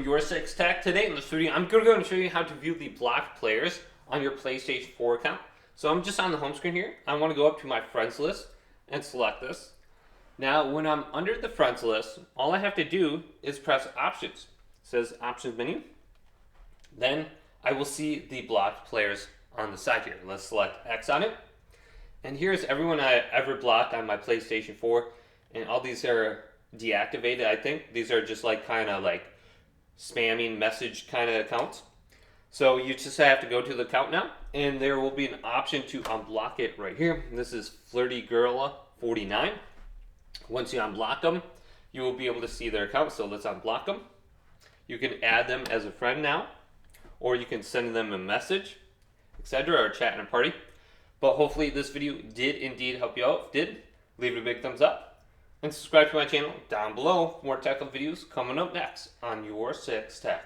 YourSixTech. Today in this video, I'm going to show you how to view the blocked players on your PlayStation 4 account. So I'm just on the home screen here. I want to go up to my friends list and select this. Now, when I'm under the friends list, all I have to do is press options. It says options menu. Then I will see the blocked players on the side here. Let's select X on it. And here's everyone I ever blocked on my PlayStation 4. And all these are deactivated, I think. These are just like kind of like spamming message kind of accounts. So you just have to go to the account now, and there will be an option to unblock it right here. This is Flirty Girl 49. Once you unblock them, you will be able to see their account. So let's unblock them. You can add them as a friend now, or you can send them a message, etc., or chat in a party. But hopefully this video did indeed help you out. If it did, leave it a big thumbs up. And subscribe to my channel down below for more technical videos coming up next on YourSixTech.